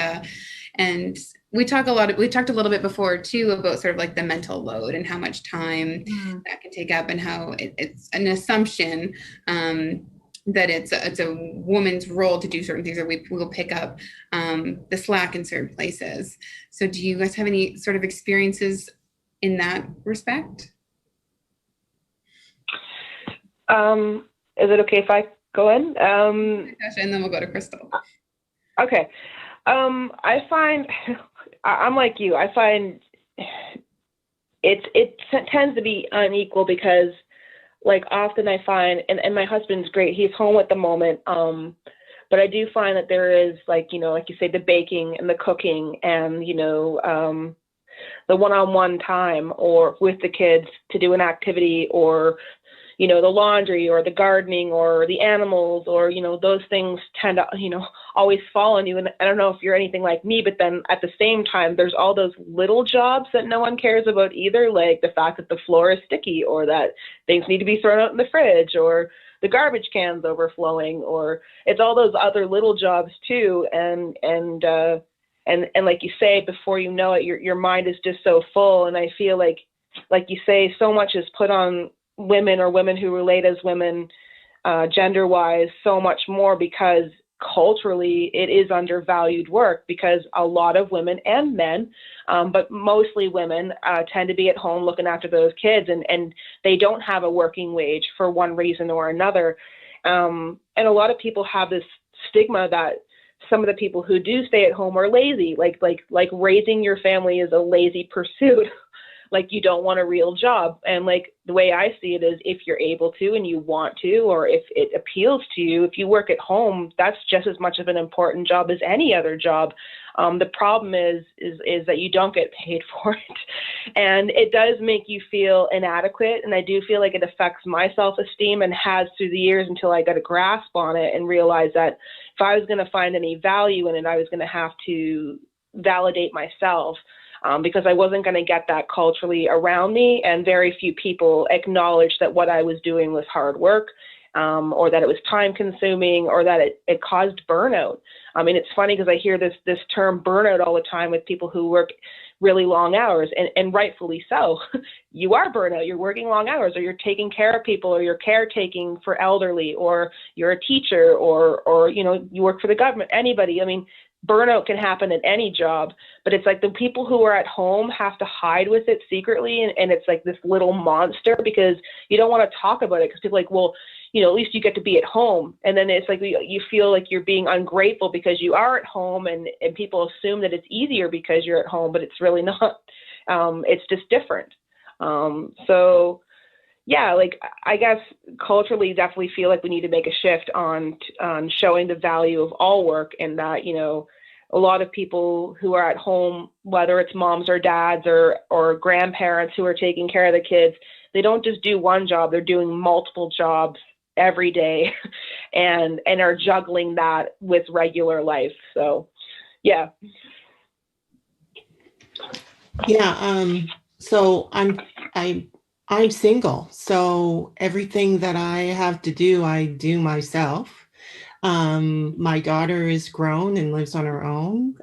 we talked a little bit before too about sort of like the mental load and how much time that can take up, and how it's an assumption that it's a woman's role to do certain things, or we will pick up the slack in certain places. So do you guys have any sort of experiences in that respect? Is it okay if I go in? And then we'll go to Crystal. Okay. I find, I'm like you, I find it tends to be unequal, because like often I find, and my husband's great, he's home at the moment, but I do find that there is, like, you know, like you say, the baking and the cooking and, you know, the one-on-one time or with the kids to do an activity, or, you know, the laundry or the gardening or the animals, or, you know, those things tend to, you know, always fall on you. And I don't know if you're anything like me, but then at the same time, there's all those little jobs that no one cares about either, like the fact that the floor is sticky, or that things need to be thrown out in the fridge, or the garbage cans overflowing, or it's all those other little jobs too. And like you say, before you know it, your mind is just so full. And I feel like you say, so much is put on women, or women who relate as women, gender wise, so much more, because culturally it is undervalued work, because a lot of women and men, but mostly women, tend to be at home looking after those kids, and they don't have a working wage for one reason or another. And a lot of people have this stigma that some of the people who do stay at home are lazy, like raising your family is a lazy pursuit. Like, you don't want a real job. And like, the way I see it is, if you're able to and you want to, or if it appeals to you, if you work at home, that's just as much of an important job as any other job. The problem is that you don't get paid for it. And it does make you feel inadequate. And I do feel like it affects my self-esteem, and has through the years, until I got a grasp on it and realized that if I was going to find any value in it, I was going to have to validate myself. Because I wasn't going to get that culturally around me, and very few people acknowledged that what I was doing was hard work, or that it was time consuming, or that it caused burnout. I mean, it's funny because I hear this term burnout all the time with people who work really long hours, and rightfully so. You are burnout. You're working long hours, or you're taking care of people, or you're caretaking for elderly, or you're a teacher, or you work for the government, anybody. I mean, burnout can happen at any job, but it's like the people who are at home have to hide with it secretly, and it's like this little monster because you don't want to talk about it because people are like, well, at least you get to be at home. And then it's like you feel like you're being ungrateful because you are at home, and people assume that it's easier because you're at home, but it's really not. It's just different. So yeah, like I guess culturally definitely feel like we need to make a shift on showing the value of all work, and that, a lot of people who are at home, whether it's moms or dads or grandparents who are taking care of the kids, they don't just do one job, they're doing multiple jobs every day and are juggling that with regular life. So yeah. Yeah. So I'm single, so everything that I have to do, I do myself. My daughter is grown and lives on her own.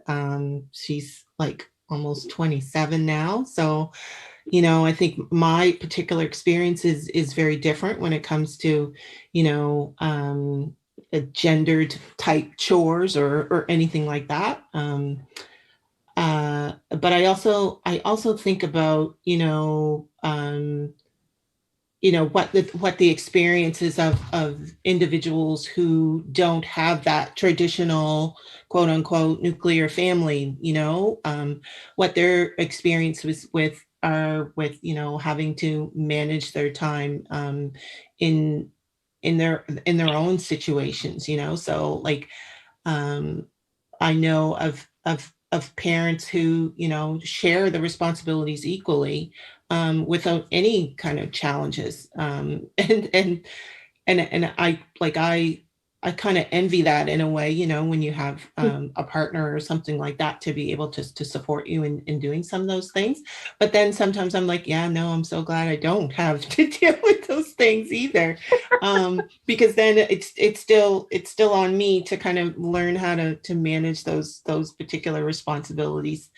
She's like almost 27 now. So, I think my particular experience is very different when it comes to, gendered type chores or anything like that. But I also think about, what the experiences of individuals who don't have that traditional quote unquote nuclear family, what their experience was with having to manage their time in their own situations, so like I know of parents who share the responsibilities equally, without any kind of challenges, and I kind of envy that in a way, when you have a partner or something like that to be able to support you in doing some of those things. But then sometimes I'm like, yeah, no, I'm so glad I don't have to deal with those things either, because then it's still on me to kind of learn how to manage those particular responsibilities,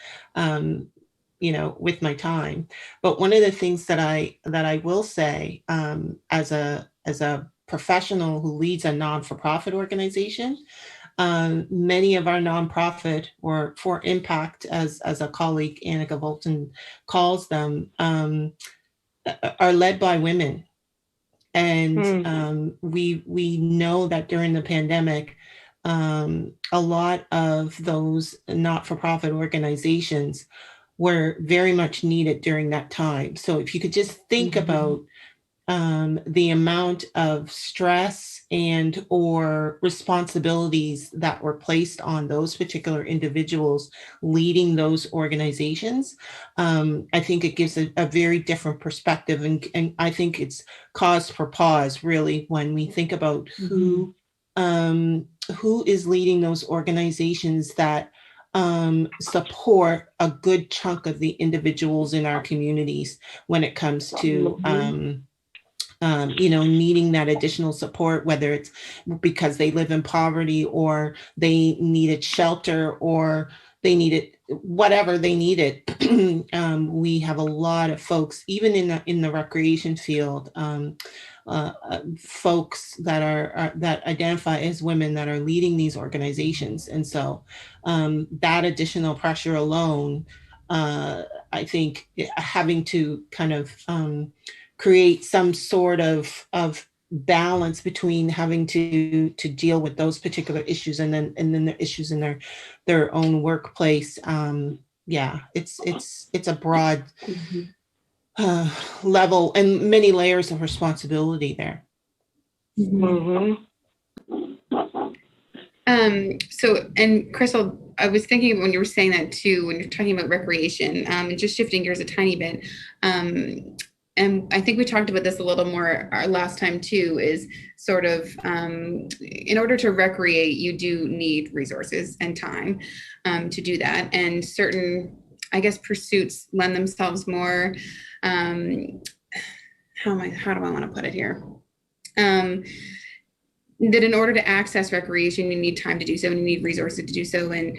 with my time. But one of the things that I will say, as a professional who leads a non-for-profit organization, many of our nonprofit, or for impact, as a colleague Annika Volton calls them, are led by women. And we know that during the pandemic, a lot of those not-for-profit organizations were very much needed during that time. So if you could just think about the amount of stress and or responsibilities that were placed on those particular individuals leading those organizations, I think it gives a very different perspective, and I think it's cause for pause really when we think about who is leading those organizations that support a good chunk of the individuals in our communities when it comes to needing that additional support, whether it's because they live in poverty, or they needed shelter, or they needed whatever they needed. We have a lot of folks, even in the recreation field, folks that identify as women that are leading these organizations. And so that additional pressure alone, I think having to kind of create some sort of balance between having to deal with those particular issues and then the issues in their own workplace. It's a broad level and many layers of responsibility there. So, and Crystal, I was thinking when you were saying that too, when you're talking about recreation, and just shifting gears a tiny bit, and I think we talked about this a little more our last time too, is sort of in order to recreate, you do need resources and time to do that. And certain, I guess, pursuits lend themselves more, how do I want to put it here? that in order to access recreation, you need time to do so, and you need resources to do so, and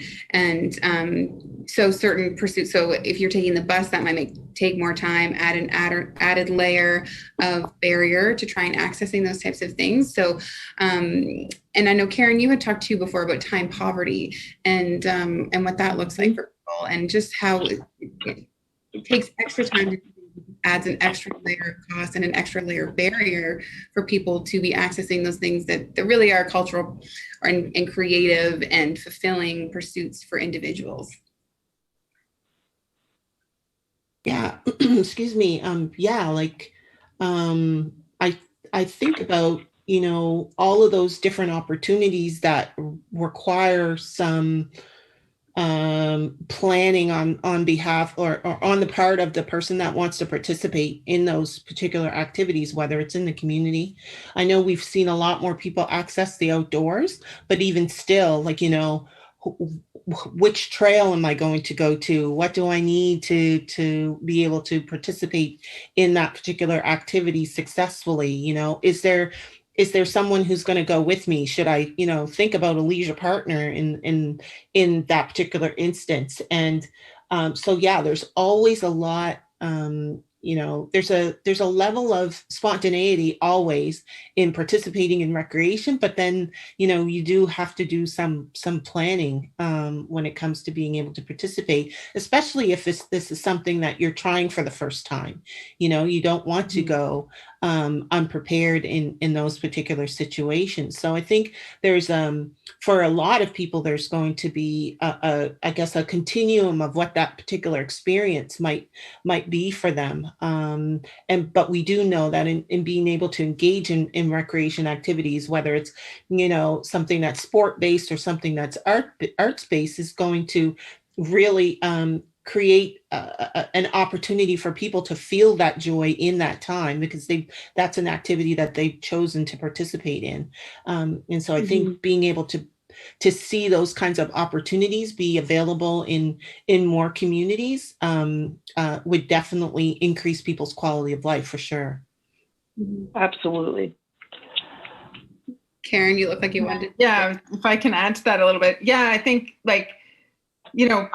so certain pursuits. So if you're taking the bus, that might take more time, add an added layer of barrier to try and accessing those types of things. So, and I know Karen, you had talked to before about time poverty and what that looks like for people, and just how it takes extra time to adds an extra layer of cost and an extra layer of barrier for people to be accessing those things that really are cultural and creative and fulfilling pursuits for individuals. Yeah, excuse me. Yeah, like I think about, you know, all of those different opportunities that require some planning on behalf or on the part of the person that wants to participate in those particular activities, whether it's in the community. I know we've seen a lot more people access the outdoors, but even still, like, you know, which trail am I going to go to? What do I need to be able to participate in that particular activity successfully? You know, is there someone who's going to go with me? Should I, you know, think about a leisure partner in that particular instance? And so, yeah, there's always a lot, you know, there's a level of spontaneity always in participating in recreation, but then, you know, you do have to do some planning when it comes to being able to participate, especially if this is something that you're trying for the first time. You know, you don't want to go unprepared in those particular situations. So I think there's for a lot of people, there's going to be I guess a continuum of what that particular experience might be for them. But we do know that in being able to engage in recreation activities, whether it's, you know, something that's sport based or something that's arts based, is going to really create an opportunity for people to feel that joy in that time, because that's an activity that they've chosen to participate in. And so I think being able to see those kinds of opportunities be available in more communities would definitely increase people's quality of life for sure. Absolutely. Karen, you look like you wanted. Yeah, if I can add to that a little bit. Yeah, I think, like, you know,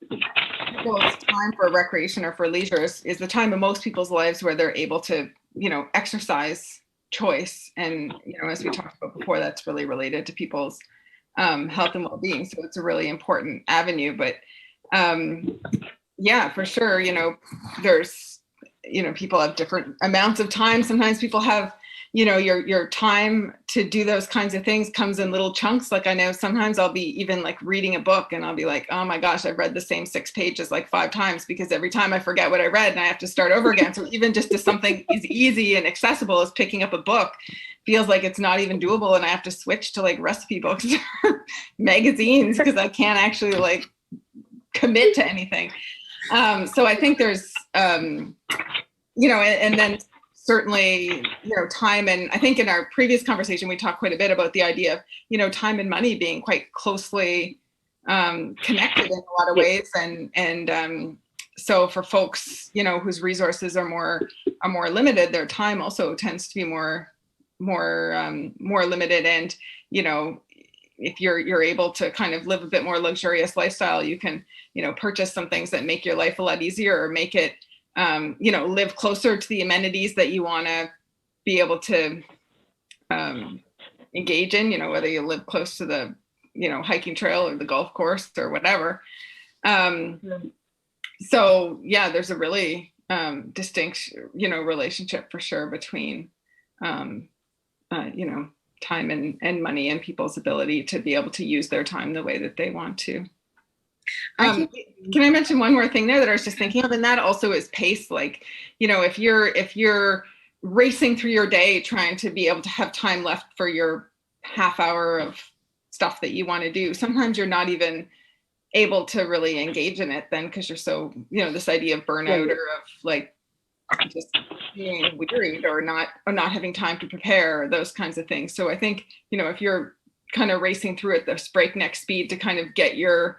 people's time for recreation or for leisure is the time of most people's lives where they're able to, you know, exercise choice. And, you know, as we talked about before, that's really related to people's health and well-being. So it's a really important avenue. But yeah, for sure, you know, there's, you know, people have different amounts of time. Sometimes people have, you know, your time to do those kinds of things comes in little chunks. Like, I know sometimes I'll be even like reading a book and I'll be like, oh my gosh, I've read the same 6 pages like 5 times, because every time I forget what I read and I have to start over again. So even just to something as easy and accessible as picking up a book feels like it's not even doable, and I have to switch to like recipe books or magazines because I can't actually like commit to anything. So I think there's, you know, and then certainly, you know, time, and I think in our previous conversation, we talked quite a bit about the idea of, you know, time and money being quite closely connected in a lot of ways. And so for folks, you know, whose resources are more limited, their time also tends to be more limited. And, you know, if you're able to kind of live a bit more luxurious lifestyle, you can, you know, purchase some things that make your life a lot easier, or make it, you know, live closer to the amenities that you want to be able to engage in, you know, whether you live close to the, you know, hiking trail or the golf course or whatever. So yeah, there's a really distinct, you know, relationship for sure between, you know, time and money and people's ability to be able to use their time the way that they want to. Can I mention one more thing there that I was just thinking of? And that also is pace. Like, you know, if you're racing through your day trying to be able to have time left for your half hour of stuff that you want to do, sometimes you're not even able to really engage in it then, because you're so, you know, this idea of burnout or of like just being wearied or not having time to prepare, or those kinds of things. So I think, you know, if you're kind of racing through at this breakneck speed to kind of get your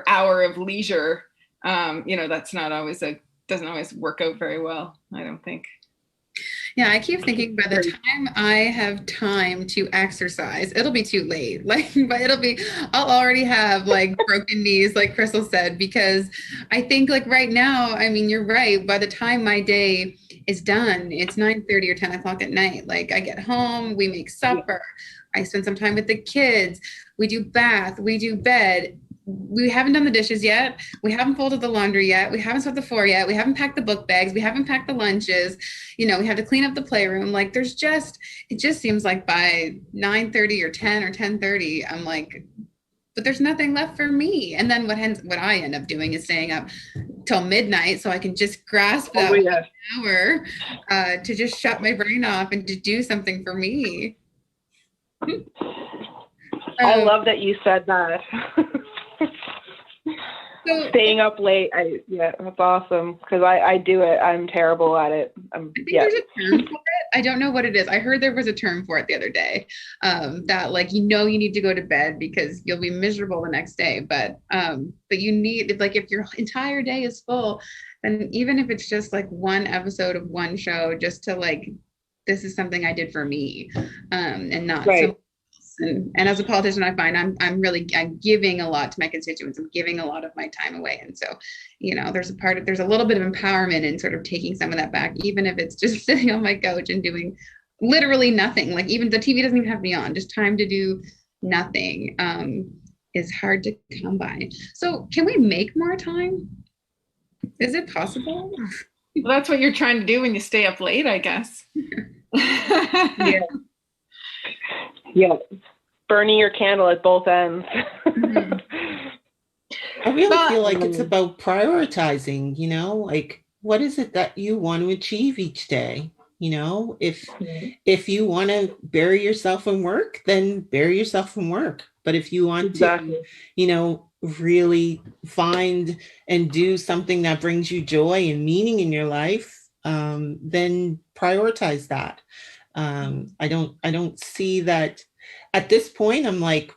hour of leisure, you know, that's not always doesn't always work out very well, I don't think. Yeah, I keep thinking by the time I have time to exercise, it'll be too late. Like, but I'll already have like broken knees, like Crystal said, because I think like right now, I mean, you're right. By the time my day is done, it's 9:30 or 10 o'clock at night. Like I get home, we make supper, I spend some time with the kids, we do bath, we do bed. We haven't done the dishes yet. We haven't folded the laundry yet. We haven't swept the floor yet. We haven't packed the book bags. We haven't packed the lunches. You know, we have to clean up the playroom. Like it just seems like by 9:30 or 10 or 10:30, I'm like, but there's nothing left for me. And then what I end up doing is staying up till midnight so I can just grasp that 1 hour to just shut my brain off and to do something for me. I love that you said that. So, staying up late, that's awesome, because I do it. I'm terrible at it. I think there's a term for it. I don't know what it is. I heard there was a term for it the other day, that like, you need to go to bed because you'll be miserable the next day. But you need, like, if your entire day is full, then even if it's just like one episode of one show, just to like, this is something I did for me, and not right. And as a politician, I find I'm giving a lot to my constituents. I'm giving a lot of my time away. And so, there's a little bit of empowerment in sort of taking some of that back, even if it's just sitting on my couch and doing literally nothing. Like even the TV doesn't even have to be on, just time to do nothing is hard to come by. So can we make more time? Is it possible? Well, that's what you're trying to do when you stay up late, I guess. Yeah. Yeah. Burning your candle at both ends. I really feel like it's about prioritizing, like what is it that you want to achieve each day? If you want to bury yourself in work, then bury yourself in work. But if you want to, really find and do something that brings you joy and meaning in your life, then prioritize that. I don't see that at this point. I'm like,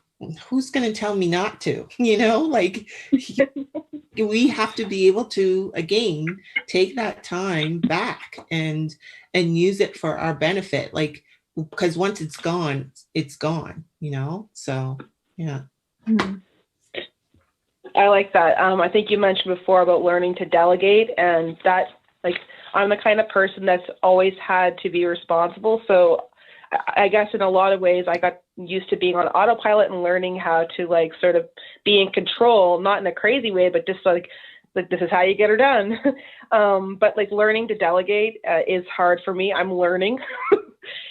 who's going to tell me not to, like we have to be able to, again, take that time back and use it for our benefit. Like, because once it's gone, so yeah. Mm-hmm. I like that. I think you mentioned before about learning to delegate, and that, like, I'm the kind of person that's always had to be responsible. So I guess in a lot of ways, I got used to being on autopilot and learning how to like sort of be in control, not in a crazy way, but just like this is how you get her done. But like learning to delegate is hard for me. I'm learning.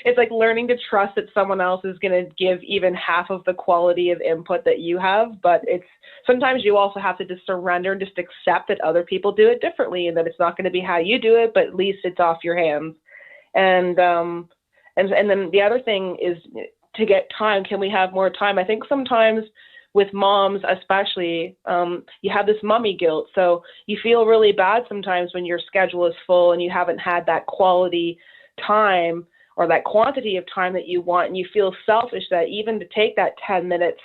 It's like learning to trust that someone else is going to give even half of the quality of input that you have. But it's sometimes you also have to just surrender and just accept that other people do it differently and that it's not going to be how you do it, but at least it's off your hands. And then the other thing is to get time. Can we have more time? I think sometimes with moms, especially, you have this mommy guilt. So you feel really bad sometimes when your schedule is full and you haven't had that quality time or that quantity of time that you want. And you feel selfish that even to take that 10 minutes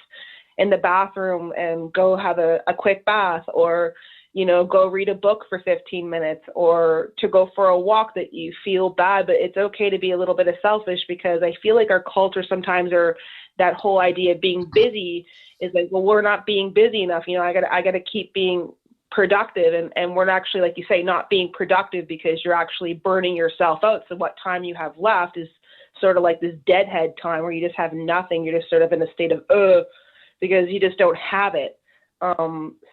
in the bathroom and go have a quick bath, or, go read a book for 15 minutes, or to go for a walk, that you feel bad, but it's okay to be a little bit of selfish, because I feel like our culture sometimes, or that whole idea of being busy is like, well, we're not being busy enough. I gotta keep being productive, and we're actually, like you say, not being productive because you're actually burning yourself out. So what time you have left is sort of like this deadhead time where you just have nothing. You're just sort of in a state of because you just don't have it.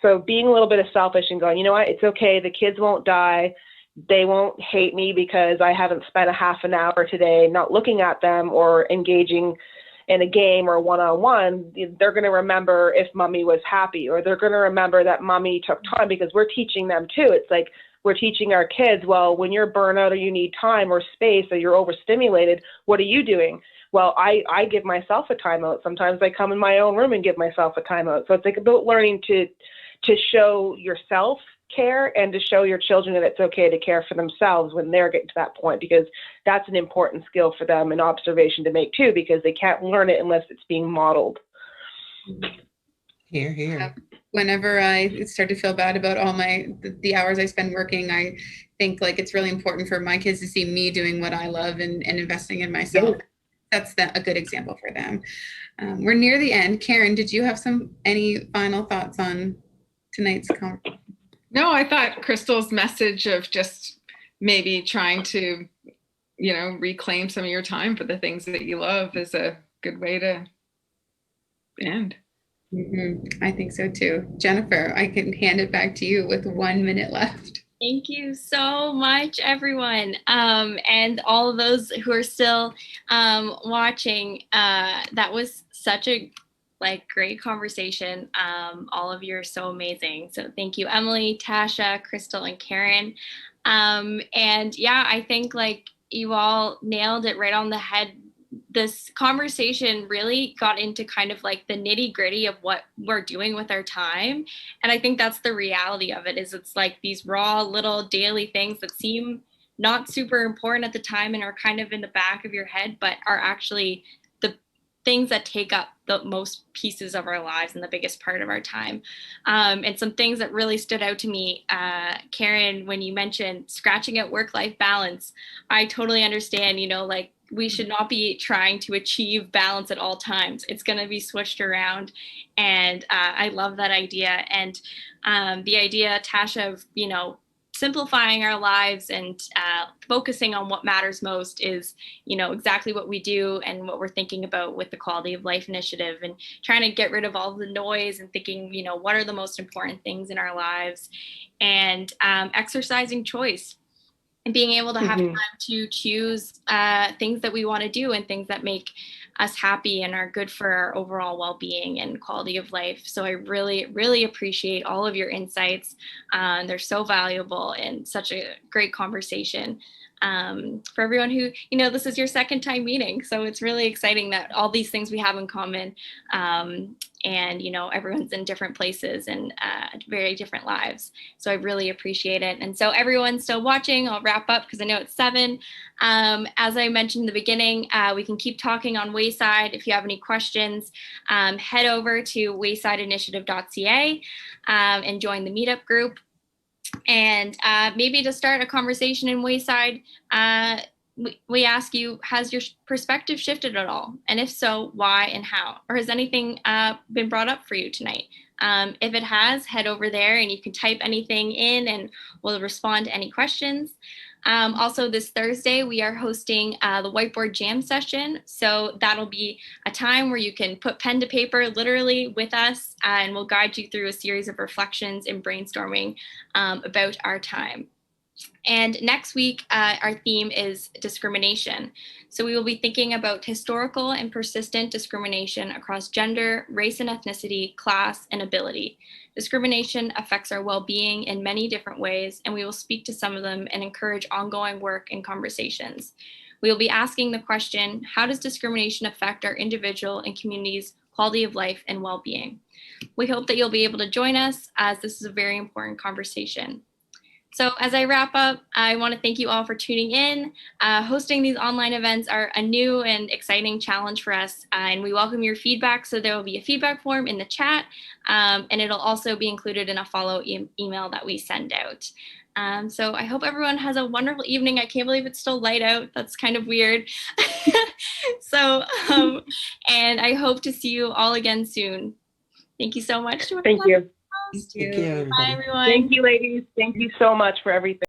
So being a little bit of selfish and going, you know what, it's okay. The kids won't die. They won't hate me because I haven't spent a half an hour today not looking at them or engaging in a game or one-on-one. They're going to remember if mommy was happy, or they're going to remember that mommy took time, because we're teaching them too. It's like we're teaching our kids, well, when you're burnout or you need time or space or you're overstimulated, what are you doing? Well, I give myself a timeout. Sometimes I come in my own room and give myself a timeout. So it's like about learning to show yourself care and to show your children that it's okay to care for themselves when they're getting to that point, because that's an important skill for them and observation to make too, because they can't learn it unless it's being modeled. Here. Whenever I start to feel bad about all the hours I spend working, I think like it's really important for my kids to see me doing what I love and investing in myself. That's a good example for them. We're near the end. Karen, did you have any final thoughts on tonight's conversation? No, I thought Crystal's message of just maybe trying to, reclaim some of your time for the things that you love is a good way to end. Mm-hmm. I think so too. Jennifer, I can hand it back to you with 1 minute left. Thank you so much, everyone. And all of those who are still watching. That was such a great conversation. All of you are so amazing. So thank you, Emily, Tasha, Crystal, and Karen. And yeah, I think you all nailed it right on the head. This conversation really got into kind of the nitty gritty of what we're doing with our time. And I think that's the reality of it, is it's these raw little daily things that seem not super important at the time and are kind of in the back of your head, but are actually the things that take up the most pieces of our lives and the biggest part of our time. And some things that really stood out to me, Karen, when you mentioned scratching at work-life balance, I totally understand, we should not be trying to achieve balance at all times. It's going to be switched around. And I love that idea. And the idea, Tasha, of, simplifying our lives and focusing on what matters most is, exactly what we do and what we're thinking about with the Quality of Life Initiative, and trying to get rid of all the noise and thinking, what are the most important things in our lives, and exercising choice. And being able to have time to choose things that we want to do and things that make us happy and are good for our overall well-being and quality of life. So I really, really appreciate all of your insights. They're so valuable and such a great conversation. For everyone who, this is your second time meeting. So it's really exciting that all these things we have in common. And, everyone's in different places and very different lives. So I really appreciate it. And so everyone's still watching. I'll wrap up because I know it's 7. As I mentioned in the beginning, we can keep talking on Wayside. If you have any questions, head over to waysideinitiative.ca and join the meetup group. And maybe to start a conversation in Wayside, we ask you, has your perspective shifted at all? And if so, why and how? Or has anything been brought up for you tonight? If it has, head over there and you can type anything in and we'll respond to any questions. Also, this Thursday, we are hosting the Whiteboard Jam session. So that'll be a time where you can put pen to paper literally with us, and we'll guide you through a series of reflections and brainstorming about our time. And next week, our theme is discrimination. So we will be thinking about historical and persistent discrimination across gender, race and ethnicity, class, and ability. Discrimination affects our well-being in many different ways, and we will speak to some of them and encourage ongoing work and conversations. We will be asking the question, how does discrimination affect our individual and community's quality of life and well-being? We hope that you'll be able to join us, as this is a very important conversation. So as I wrap up, I want to thank you all for tuning in. Hosting these online events are a new and exciting challenge for us, and we welcome your feedback. So there will be a feedback form in the chat, and it'll also be included in a follow email that we send out. So I hope everyone has a wonderful evening. I can't believe it's still light out. That's kind of weird. So, and I hope to see you all again soon. Thank you so much. Thank you. Thank you, everybody. Bye, everyone. Thank you, ladies. Thank you so much for everything.